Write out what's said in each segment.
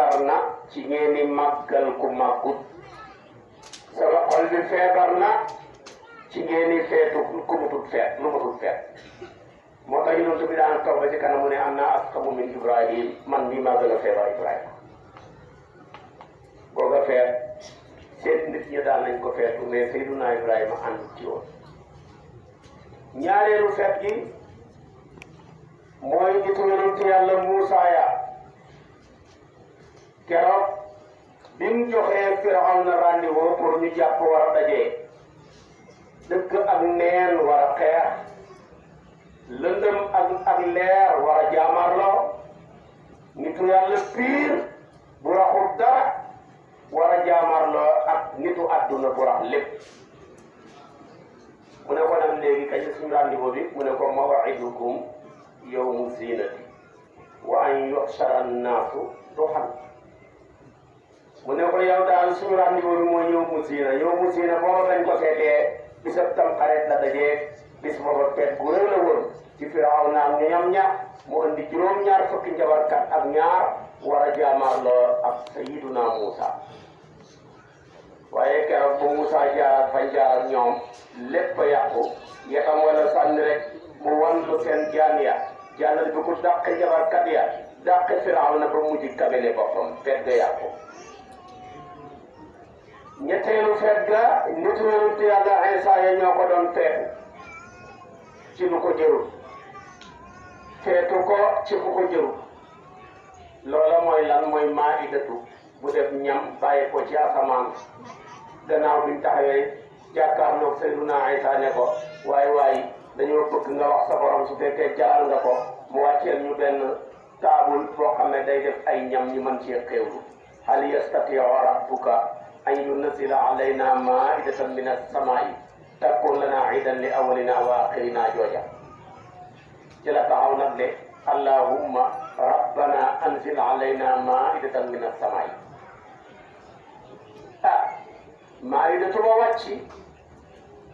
feebar na ci ngeen di màggal ku màggut sama xol bi feebar na ci ngeen di feetu ku mutut feet lu mutut feet moo tax yonent bi daan toog ba ci kanam mu ne am naa asqamu min Ibrahim man mii maa gën a feebar Ibrahima boo ko feet seet nit ñi daal nañ ko feetu mais Seydina Ibrahima ànd ci woon ñaareelu feet gi mooy nitu yonent yàlla Muusaa ya keroog bi mu joxee Firawna rendez-vous pour ñu jàpp war a dajee dëgg ak neen war a xeex lëndëm ak leer war a jaamarloo nitu yàlla piir bu raxul dara war a jaamarloo ak nitu àdduna bu rax lépp mu ne ko nag léegi kañ suñu rendez-vous bi mu ne ko maw'idukum yawmu zinati wa an yuhshara an-naasu duhan mu ne ko yow daal suñu rendez-vous bi mooy yawmu zina yawmu zina booba dañ ko seetee bisab Tamxarit la dajee bis booba feet gu rëy la woon ci Firawna ak ñoom ña mu indi juróom-ñaar fukki njabarkat ak ñaar war a jaamarloo ak Sayyiduna Muusa waaye keroog bu Muusa jaar fañ jaar ak ñoom lépp a yàqu yetam wala sànni rek mu wanlu seen jaan ya jàllal bi ku dàq njabarkat ya dàq Firawna ba mujj kabele boppam feet ga yàqu ñetteelu feet ga nitu yonent yàlla Iisaa ya ñoo ko doon feetu ci lu ko jërul feetu ko ci ku ko jërul loola mooy lan mooy maa'idatu bu def ñam bàyyi ko ci asamaan gannaaw biñ taxawee jàkkaarloog Seydina Iisaa ne ko waaye dañoo bëgg nga wax sa borom su fekkee jaral nga ko mu wàcceel ñu benn taabul boo xam ne day def ay ñam ñu mën cee xéewlu hal yastati'u rabbuka an yunazzila alayna maa'idatan min as-samaa'i takun lana iidan li awwalina wa aaxirina jooja ci la taxaw nag de allahumma rabbana anzil alayna maa'idatan min as-samaa'i maa'idatu ba wàcci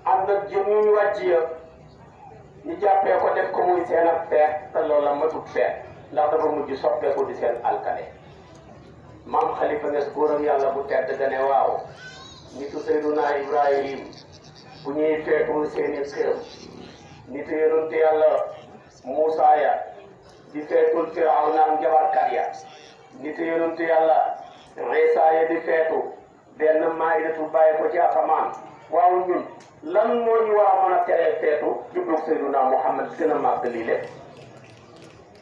am na jëm yu ñu wàcci yëpp ñu jàppee ko def ko muy seen ak feet te loola matut feet ndax dafa mujj soppeeku di seen alkane maam Xalifa Nges góoram yàlla bu tedd ga ne waaw nitu Seydina Ibrahim bu ñuy feetu seeni xërëm nitu yonent yàlla Muusaa ya di feetul Firawna ak njabarkat ya nitu yonent yàlla Iisaa ya di feetu benn maa'idatu bàyyi ko ci asamaan waaw ñun lan moo ñu war a mën a teree feetu juddug Seydina Muhammad gën a màgg lii lépp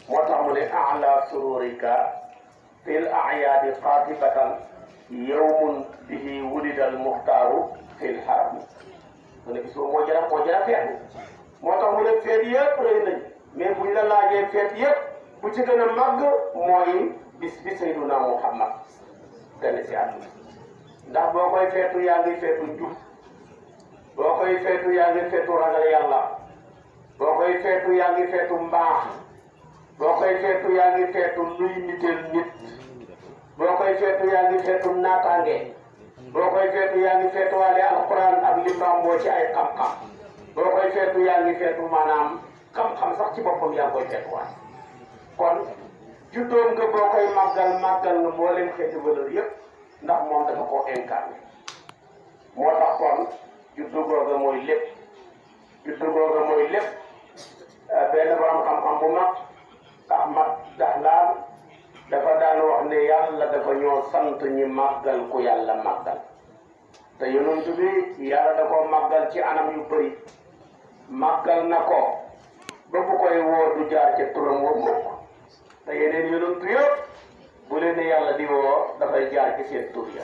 moo tax mu ne a'laa sururika fil a'yaadi qaatibatan yawmun bihi wulida al-muxtaaru fil haram mu ne bis boobu moo jëra feetu moo tax mu ne feet yëpp rëy nañ mais buñ la laajee feet yëpp bu ci gën a màgg mooy bis bi Seydina Muhammad gane si àdduna ndax boo koy feetu yaa ngi feetu njub boo koy feetu yaa ngi feetu ragal yàlla boo koy feetu yaa ngi feetu mbaax boo koy feetu yaa ngi feetu luy niteel nit boo koy feetu yaa ngi feetu naataange boo koy feetu yaa ngi feetu waale alquran ak li mbamboo ci ay xam-xam boo koy feetu yaa ngi feetu maanaam xam-xam sax ci boppam yaa ngi koy feetu waale kon juddoom nga boo koy màggal nga mboolem xeeti valeur yëpp ndax moom dafa koo incarné moo tax kon juddu googa mooy lépp benn borom xam-xam bu mag Ahmad Dahlaan dafa daan wax ne yàlla dafa ñoo sant ñi màggal ku yàlla màggal te yonent bi yàlla da koo màggal ci anam yu bëri màggal na ko ba bu koy woo du jaar ca turam wa mukk te yeneen yonent yëpp bu leen ne yàlla di woo dafay jaar ci seen tur ya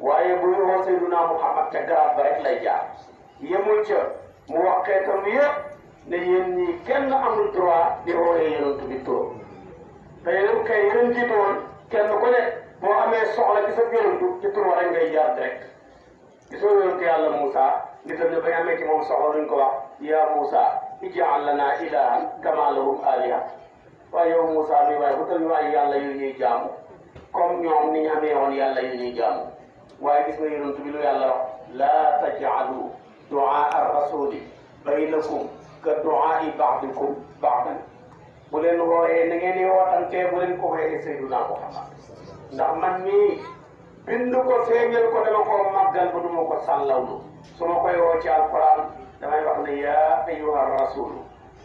waaye buy woo Seydina Muhammad ca garab ba rek lay jaar yemul ca mu wax xeetam yëpp ne yéen ñii kenn amul droit di wooyee yonent bi turam te yeneen jiitu woon kenn ku ne boo amee soxla ci sa yonent ci tur rek ngay jaar direct gisoo yonent yàlla Moussa ngi tam ne bañ amee ci moom soxla luñ ko wax yaa Moussa ij'al lanaa ilaahan kamaa lahum aaliha waaye yow Moussa mi waaye wutal ñu ay yàlla yu ñuy jaamu comme ñoom ni ñu amee woon yàlla yu ñuy jaamu waaye gis nga yonent bi lu yàlla wax laa taj'alu du'aa ar-rasuuli baynakum ka du'aa'i ba'dikum ba'dan bu leen wooyee na ngeen di wootantee bu leen ko wooyee Seydina Muhammad ndax man mii bind ko feeñal ko dama ko màggal ba du ma ko sàllawlu su ma koy woo ci alquran damay wax ne yaa ayyuha rasulu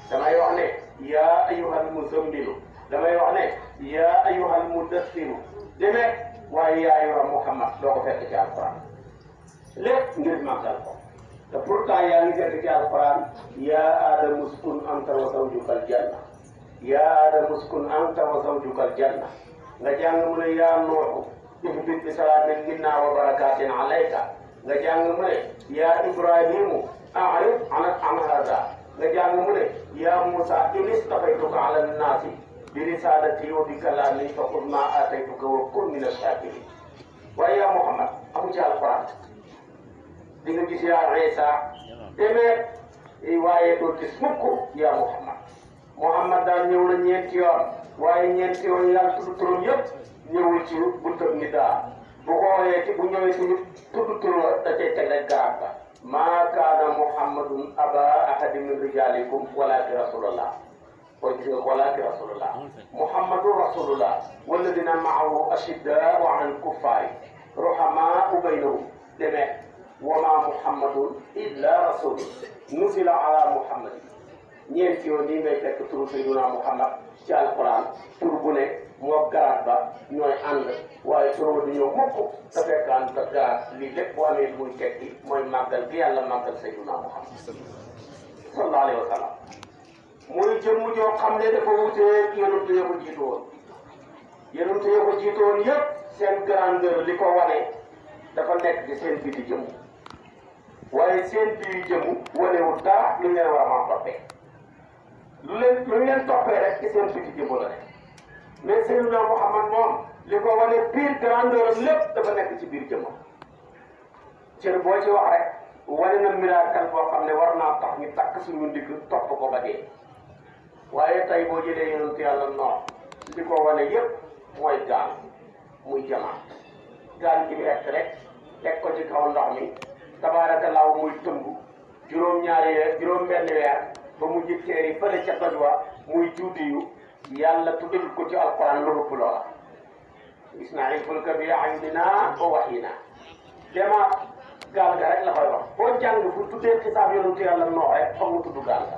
damay wax ne yaa ayyuhal muzammilu damay wax ne yaa ayyuhal mudassiru demee waaye yaa ayyuha muhammad doo ko fekk ci alquran lépp ngir màggal ko te pourtant yaa ngi fekk ci alquran yaa aadamu uskun anta wa zawjuka aljanna yaa aadamu uskun anta wa zawjuka aljanna nga jàng mu ne yaa nuuxu ihbit bi salaamin minna wa barakatin alayka nga jàng mu ne yaa ibrahimu a'rid an hada nga jàng mu ne yaa musa inni stafaytuka ala nnaasi bi risalati wa bi kalaami fa xud ma ataytuka wa kun min ash-shakirin waaye yaa muhammad amu ci alquran di nga gis yaa isa demee waaye doo gis mukk yaa muhammad daal ñëw na ñeenti yoon waaye ñeenti yoon yàlla tudd turam yëpp ñëwul ci buntab ni daa bu xoolee ci bu ñëwee suñu tudd tur da cay teg rek garab ba maa kaana muhammadun aba ahadin min rijalikum walakin rasulullah koy gis nga ko walakin rasulullah muhammadun rasulullah walladina maahu ashiddaau ala alkuffari ruhamaau baynahum demee wama muhammadun illa rasulun nuzila ala muhammadin ñeenti yoon nii ngay fekk turu sayyiduna muhammad ci alquran tur bu ne moo garaat ba ñooy ànd waaye tur du ñëw mukk te fekk ànd te garaat lii lépp bu amee muy tekki mooy màggal gi yàlla màggal sayyiduna muhammad sallallahu alayhi wa sallam muy jëmm joo xam ne dafa wutee yonent ya ko jiitu woon yonent ya ko jiitu woon yëpp seen grandeur li ko wane dafa nekk ci seen biti jëmm waaye seen biir jëmm wanewul dara lu ngeen war a mën a toppee lu leen toppee rek ci seen biti jëmm la rek mais Seydina Muhammad moom li ko wane biir grandeur lépp dafa nekk ci biir jëmmam cër boo ci wax rek wane na miracle boo xam ne war naa tax ñu takk suñu ndigg topp ko ba dee waaye tey boo jëlee yonent yàlla noor li ko wane yépp mooy gaal muy jamaat gaal gi mu rek teg ko ci kaw ndox mi tabaarakallaahu muy tëmb juróom-ñaari weer juróom-benn weer ba mu jëkkeer yi fële ca doj wa muy juuti yu yàlla tuddal ko ci alquran lu ëpp loola isnaa'il fulka bi a'yuninaa wa wahyinaa demaat gaal ga rek la koy wax boo jàng fu tuddee xisaab yonentu yàlla noox rek foog mu tudd gaal ga